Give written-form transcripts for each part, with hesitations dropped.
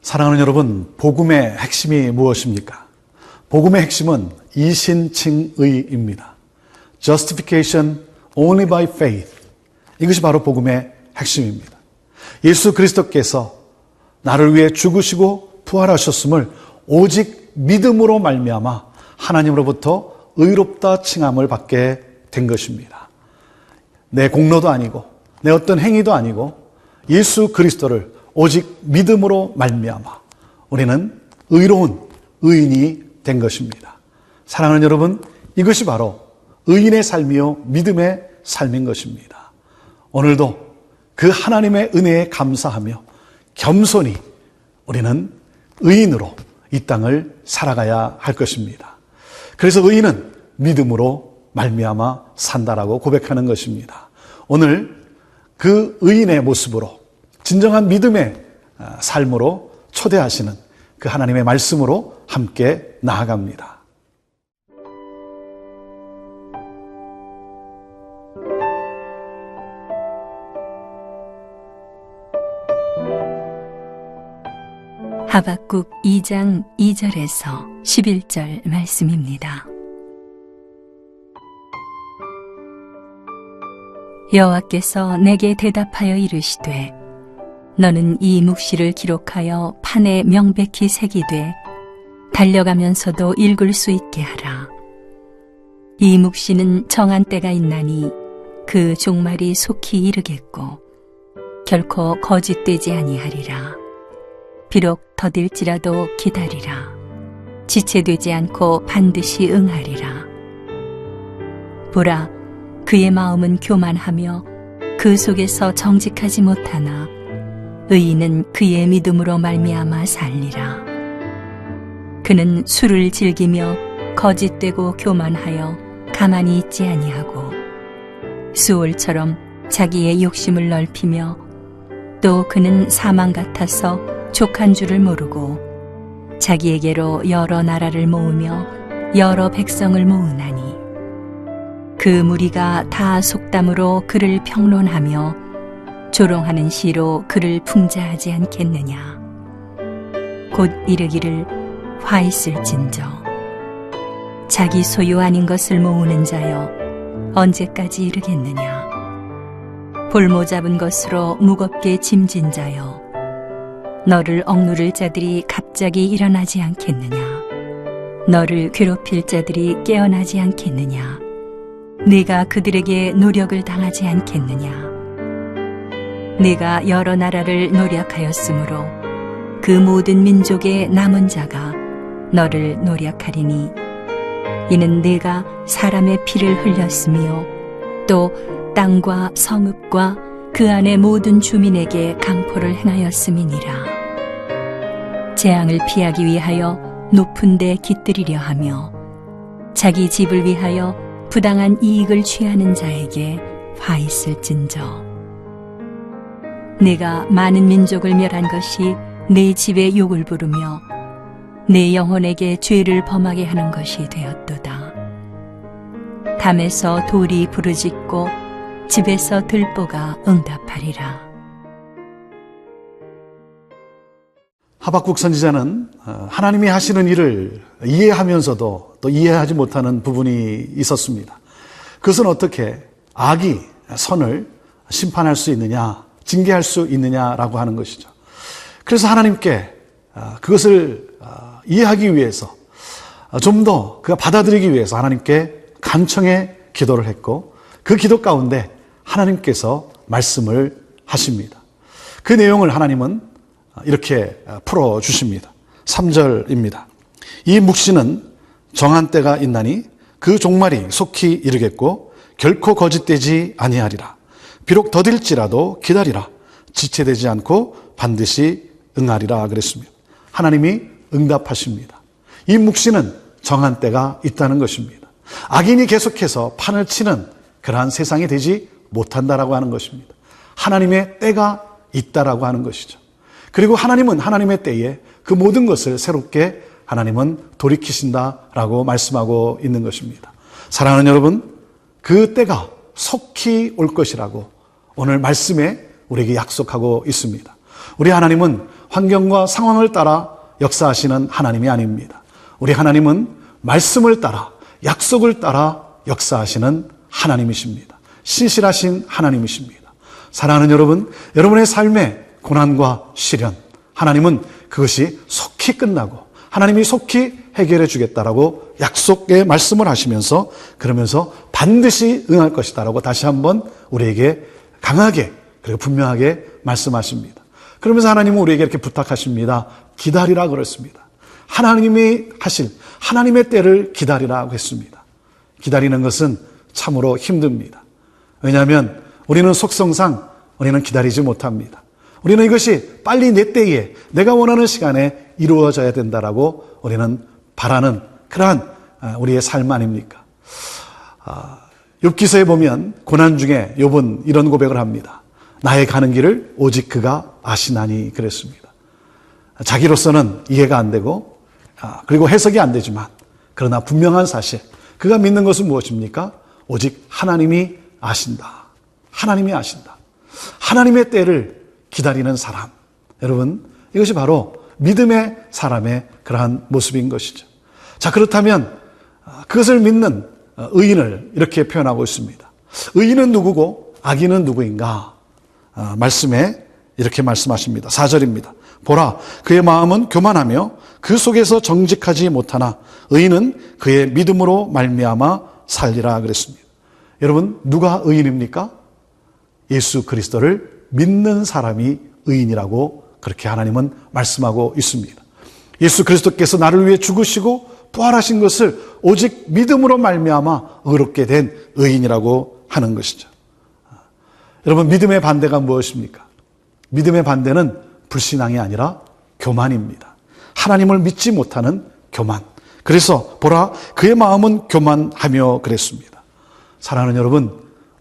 사랑하는 여러분, 복음의 핵심이 무엇입니까? 복음의 핵심은 이신칭의입니다. Justification only by faith. 이것이 바로 복음의 핵심입니다. 예수 그리스도께서 나를 위해 죽으시고 부활하셨음을 오직 믿음으로 말미암아 하나님으로부터 의롭다 칭함을 받게 된 것입니다. 내 공로도 아니고 내 어떤 행위도 아니고 예수 그리스도를 오직 믿음으로 말미암아 우리는 의로운 의인이 된 것입니다. 사랑하는 여러분, 이것이 바로 의인의 삶이요 믿음의 삶인 것입니다. 오늘도 그 하나님의 은혜에 감사하며 겸손히 우리는 의인으로 이 땅을 살아가야 할 것입니다. 그래서 의인은 믿음으로 말미암아 산다라고 고백하는 것입니다. 오늘 그 의인의 모습으로 진정한 믿음의 삶으로 초대하시는 그 하나님의 말씀으로 함께 나아갑니다. 하박국 2장 2절에서 11절 말씀입니다. 여호와께서 내게 대답하여 이르시되 너는 이 묵시를 기록하여 판에 명백히 새기되 달려가면서도 읽을 수 있게 하라. 이 묵시는 정한 때가 있나니 그 종말이 속히 이르겠고 결코 거짓되지 아니하리라. 비록 더딜지라도 기다리라. 지체되지 않고 반드시 응하리라. 보라, 그의 마음은 교만하며 그 속에서 정직하지 못하나 의인은 그의 믿음으로 말미암아 살리라. 그는 술을 즐기며 거짓되고 교만하여 가만히 있지 아니하고 수올처럼 자기의 욕심을 넓히며 또 그는 사망 같아서 족한 줄을 모르고 자기에게로 여러 나라를 모으며 여러 백성을 모으나니 그 무리가 다 속담으로 그를 평론하며 조롱하는 시로 그를 풍자하지 않겠느냐. 곧 이르기를 화 있을진저. 자기 소유 아닌 것을 모으는 자여 언제까지 이르겠느냐. 볼모 잡은 것으로 무겁게 짐진 자여 너를 억누를 자들이 갑자기 일어나지 않겠느냐. 너를 괴롭힐 자들이 깨어나지 않겠느냐. 네가 그들에게 노력을 당하지 않겠느냐. 네가 여러 나라를 노력하였으므로 그 모든 민족의 남은 자가 너를 노력하리니 이는 네가 사람의 피를 흘렸으며 또 땅과 성읍과 그 안의 모든 주민에게 강포를 행하였음이니라. 재앙을 피하기 위하여 높은 데 깃들이려 하며 자기 집을 위하여 부당한 이익을 취하는 자에게 화 있을진저. 내가 많은 민족을 멸한 것이 내 집에 욕을 부르며 내 영혼에게 죄를 범하게 하는 것이 되었도다. 담에서 돌이 부르짖고 집에서 들보가 응답하리라. 하박국 선지자는 하나님이 하시는 일을 이해하면서도 또 이해하지 못하는 부분이 있었습니다. 그것은 어떻게 악이 선을 심판할 수 있느냐, 징계할 수 있느냐라고 하는 것이죠. 그래서 하나님께 그것을 이해하기 위해서 좀 더 그가 받아들이기 위해서 하나님께 간청의 기도를 했고 그 기도 가운데 하나님께서 말씀을 하십니다. 그 내용을 하나님은 이렇게 풀어주십니다. 3절입니다. 이 묵시는 정한 때가 있나니 그 종말이 속히 이르겠고 결코 거짓되지 아니하리라. 비록 더딜지라도 기다리라. 지체되지 않고 반드시 응하리라 그랬습니다. 하나님이 응답하십니다. 이 묵시는 정한 때가 있다는 것입니다. 악인이 계속해서 판을 치는 그러한 세상이 되지 못한다라고 하는 것입니다. 하나님의 때가 있다라고 하는 것이죠. 그리고 하나님은 하나님의 때에 그 모든 것을 새롭게 하나님은 돌이키신다라고 말씀하고 있는 것입니다. 사랑하는 여러분, 그 때가 속히 올 것이라고 오늘 말씀에 우리에게 약속하고 있습니다. 우리 하나님은 환경과 상황을 따라 역사하시는 하나님이 아닙니다. 우리 하나님은 말씀을 따라, 약속을 따라 역사하시는 하나님이십니다. 신실하신 하나님이십니다. 사랑하는 여러분, 여러분의 삶의 고난과 시련, 하나님은 그것이 속히 끝나고 하나님이 속히 해결해 주겠다라고 약속의 말씀을 하시면서 그러면서 반드시 응할 것이다라고 다시 한번 우리에게 강하게 그리고 분명하게 말씀하십니다. 그러면서 하나님은 우리에게 이렇게 부탁하십니다. 기다리라 그랬습니다. 하나님이 하실 하나님의 때를 기다리라고 했습니다. 기다리는 것은 참으로 힘듭니다. 왜냐하면 우리는 속성상 우리는 기다리지 못합니다. 우리는 이것이 빨리 내 때에 내가 원하는 시간에 이루어져야 된다라고 우리는 바라는 그러한 우리의 삶 아닙니까? 욥기서에 보면 고난 중에 욥은 이런 고백을 합니다. 나의 가는 길을 오직 그가 아시나니 그랬습니다. 자기로서는 이해가 안 되고 그리고 해석이 안 되지만 그러나 분명한 사실, 그가 믿는 것은 무엇입니까? 오직 하나님이 아신다. 하나님이 아신다. 하나님의 때를 기다리는 사람. 여러분, 이것이 바로 믿음의 사람의 그러한 모습인 것이죠. 자, 그렇다면 그것을 믿는 의인을 이렇게 표현하고 있습니다. 의인은 누구고 악인은 누구인가? 말씀에 이렇게 말씀하십니다. 4절입니다. 보라, 그의 마음은 교만하며 그 속에서 정직하지 못하나 의인은 그의 믿음으로 말미암아 살리라 그랬습니다. 여러분, 누가 의인입니까? 예수 그리스도를 믿는 사람이 의인이라고 그렇게 하나님은 말씀하고 있습니다. 예수 그리스도께서 나를 위해 죽으시고 부활하신 것을 오직 믿음으로 말미암아 의롭게 된 의인이라고 하는 것이죠. 여러분, 믿음의 반대가 무엇입니까? 믿음의 반대는 불신앙이 아니라 교만입니다. 하나님을 믿지 못하는 교만. 그래서 보라, 그의 마음은 교만하며 그랬습니다. 사랑하는 여러분,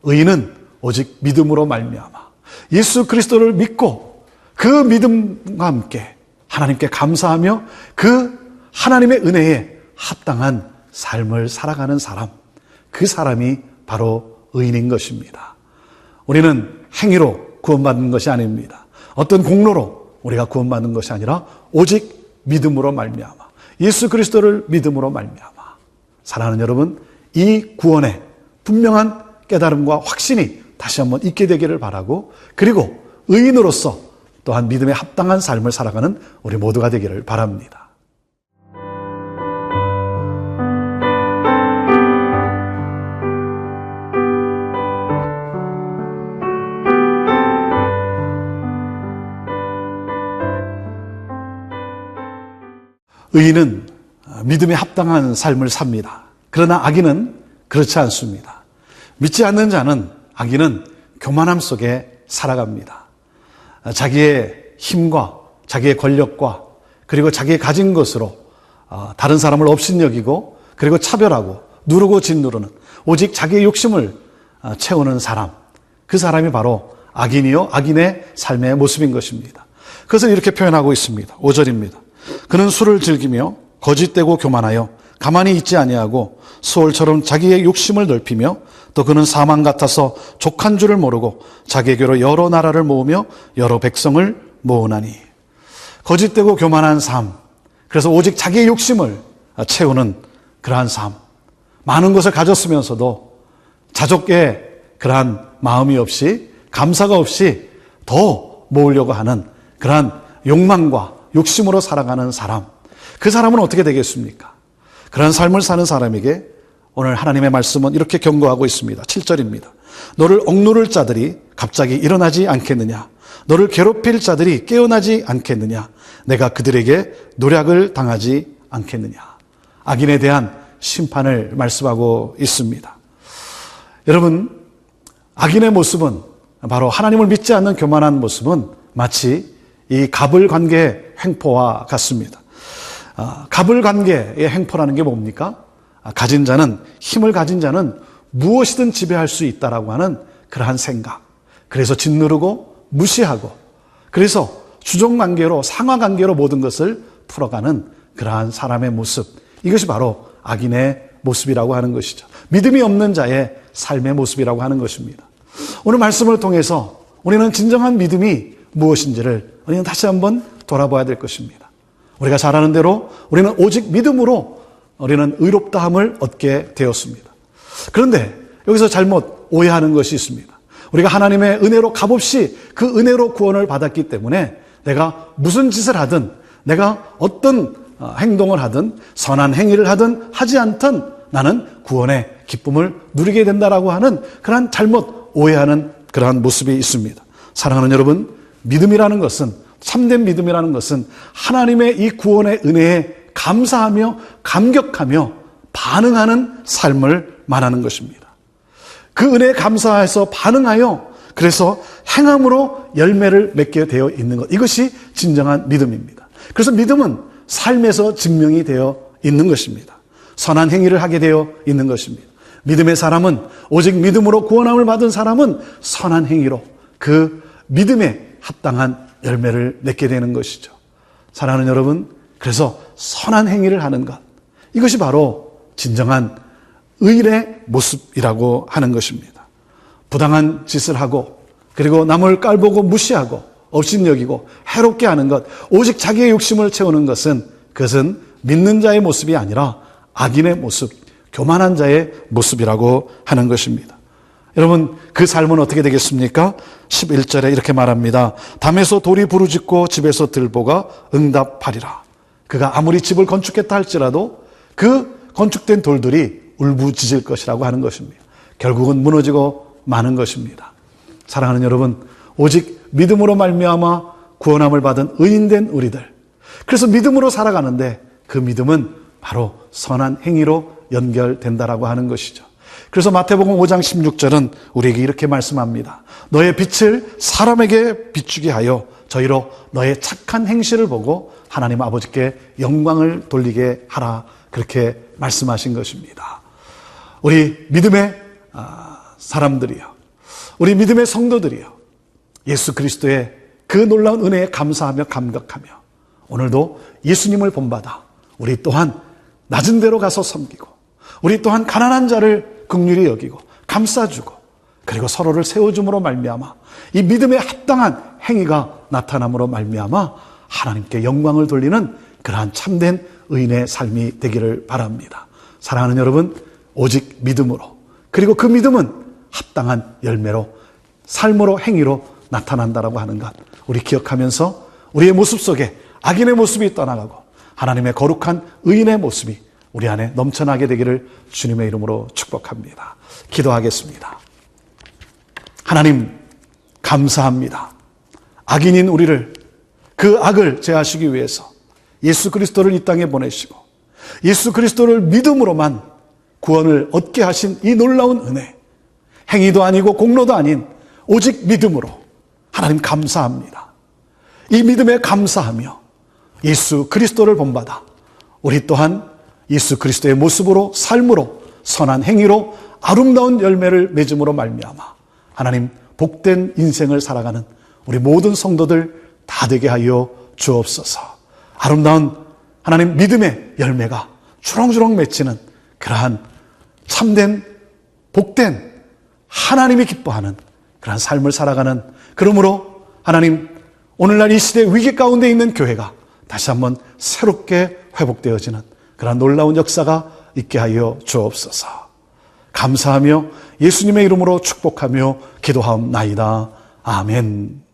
의인은 오직 믿음으로 말미암아 예수 그리스도를 믿고 그 믿음과 함께 하나님께 감사하며 그 하나님의 은혜에 합당한 삶을 살아가는 사람, 그 사람이 바로 의인인 것입니다. 우리는 행위로 구원받는 것이 아닙니다. 어떤 공로로 우리가 구원받는 것이 아니라 오직 믿음으로 말미암아 예수 그리스도를 믿음으로 말미암아. 사랑하는 여러분, 이 구원의 분명한 깨달음과 확신이 다시 한번 있게 되기를 바라고, 그리고 의인으로서 또한 믿음에 합당한 삶을 살아가는 우리 모두가 되기를 바랍니다. 의인은 믿음에 합당한 삶을 삽니다. 그러나 악인은 그렇지 않습니다. 믿지 않는 자는, 악인은 교만함 속에 살아갑니다. 자기의 힘과 자기의 권력과 그리고 자기의 가진 것으로 다른 사람을 업신여기고 그리고 차별하고 누르고 짓누르는, 오직 자기의 욕심을 채우는 사람, 그 사람이 바로 악인이요 악인의 삶의 모습인 것입니다. 그것을 이렇게 표현하고 있습니다. 5절입니다. 그는 술을 즐기며 거짓되고 교만하여 가만히 있지 아니하고 수월처럼 자기의 욕심을 넓히며, 또 그는 사망 같아서 족한 줄을 모르고 자기에게로 여러 나라를 모으며 여러 백성을 모으나니. 거짓되고 교만한 삶, 그래서 오직 자기의 욕심을 채우는 그러한 삶, 많은 것을 가졌으면서도 자족의 그러한 마음이 없이, 감사가 없이 더 모으려고 하는 그러한 욕망과 욕심으로 살아가는 사람, 그 사람은 어떻게 되겠습니까? 그런 삶을 사는 사람에게 오늘 하나님의 말씀은 이렇게 경고하고 있습니다. 7절입니다. 너를 억누를 자들이 갑자기 일어나지 않겠느냐? 너를 괴롭힐 자들이 깨어나지 않겠느냐? 내가 그들에게 노략을 당하지 않겠느냐? 악인에 대한 심판을 말씀하고 있습니다. 여러분, 악인의 모습은, 바로 하나님을 믿지 않는 교만한 모습은 마치 이 갑을 관계의 횡포와 같습니다. 갑을 관계의 횡포라는 게 뭡니까? 가진 자는, 힘을 가진 자는 무엇이든 지배할 수 있다라고 하는 그러한 생각. 그래서 짓누르고 무시하고, 그래서 주종관계로, 상하관계로 모든 것을 풀어가는 그러한 사람의 모습. 이것이 바로 악인의 모습이라고 하는 것이죠. 믿음이 없는 자의 삶의 모습이라고 하는 것입니다. 오늘 말씀을 통해서 우리는 진정한 믿음이 무엇인지를 우리는 다시 한번 돌아봐야 될 것입니다. 우리가 잘 아는 대로 우리는 오직 믿음으로 우리는 의롭다함을 얻게 되었습니다. 그런데 여기서 잘못 오해하는 것이 있습니다. 우리가 하나님의 은혜로 값없이 그 은혜로 구원을 받았기 때문에 내가 무슨 짓을 하든, 내가 어떤 행동을 하든, 선한 행위를 하든 하지 않든 나는 구원의 기쁨을 누리게 된다라고 하는 그러한 잘못 오해하는 그러한 모습이 있습니다. 사랑하는 여러분, 믿음이라는 것은, 참된 믿음이라는 것은 하나님의 이 구원의 은혜에 감사하며 감격하며 반응하는 삶을 말하는 것입니다. 그 은혜에 감사해서 반응하여 그래서 행함으로 열매를 맺게 되어 있는 것, 이것이 진정한 믿음입니다. 그래서 믿음은 삶에서 증명이 되어 있는 것입니다. 선한 행위를 하게 되어 있는 것입니다. 믿음의 사람은, 오직 믿음으로 구원함을 받은 사람은 선한 행위로 그 믿음에 합당한 열매를 맺게 되는 것이죠. 사랑하는 여러분, 그래서 선한 행위를 하는 것, 이것이 바로 진정한 의인의 모습이라고 하는 것입니다. 부당한 짓을 하고, 그리고 남을 깔보고 무시하고 업신여기고 해롭게 하는 것, 오직 자기의 욕심을 채우는 것은, 그것은 믿는 자의 모습이 아니라 악인의 모습, 교만한 자의 모습이라고 하는 것입니다. 여러분, 그 삶은 어떻게 되겠습니까? 11절에 이렇게 말합니다. 담에서 돌이 부르짖고 집에서 들보가 응답하리라. 그가 아무리 집을 건축했다 할지라도 그 건축된 돌들이 울부짖을 것이라고 하는 것입니다. 결국은 무너지고 마는 것입니다. 사랑하는 여러분, 오직 믿음으로 말미암아 구원함을 받은 의인된 우리들, 그래서 믿음으로 살아가는데 그 믿음은 바로 선한 행위로 연결된다라고 하는 것이죠. 그래서 마태복음 5장 16절은 우리에게 이렇게 말씀합니다. 너의 빛을 사람에게 비추게 하여 저희로 너의 착한 행실을 보고 하나님 아버지께 영광을 돌리게 하라, 그렇게 말씀하신 것입니다. 우리 믿음의 사람들이요, 우리 믿음의 성도들이요, 예수 그리스도의 그 놀라운 은혜에 감사하며 감격하며 오늘도 예수님을 본받아 우리 또한 낮은 데로 가서 섬기고, 우리 또한 가난한 자를 긍휼히 여기고 감싸주고, 그리고 서로를 세워줌으로 말미암아 이 믿음에 합당한 행위가 나타남으로 말미암아 하나님께 영광을 돌리는 그러한 참된 의인의 삶이 되기를 바랍니다. 사랑하는 여러분, 오직 믿음으로, 그리고 그 믿음은 합당한 열매로, 삶으로, 행위로 나타난다라고 하는 것, 우리 기억하면서 우리의 모습 속에 악인의 모습이 떠나가고 하나님의 거룩한 의인의 모습이 우리 안에 넘쳐나게 되기를 주님의 이름으로 축복합니다. 기도하겠습니다. 하나님, 감사합니다. 악인인 우리를, 그 악을 제하시기 위해서 예수 그리스도를 이 땅에 보내시고 예수 그리스도를 믿음으로만 구원을 얻게 하신 이 놀라운 은혜, 행위도 아니고 공로도 아닌 오직 믿음으로 하나님 감사합니다. 이 믿음에 감사하며 예수 그리스도를 본받아 우리 또한 예수 그리스도의 모습으로, 삶으로, 선한 행위로 아름다운 열매를 맺음으로 말미암아 하나님 복된 인생을 살아가는 우리 모든 성도들 다 되게 하여 주옵소서. 아름다운 하나님 믿음의 열매가 주렁주렁 맺히는 그러한 참된 복된 하나님이 기뻐하는 그러한 삶을 살아가는, 그러므로 하나님 오늘날 이 시대 위기 가운데 있는 교회가 다시 한번 새롭게 회복되어지는 그러한 놀라운 역사가 있게 하여 주옵소서. 감사하며 예수님의 이름으로 축복하며 기도하옵나이다. 아멘.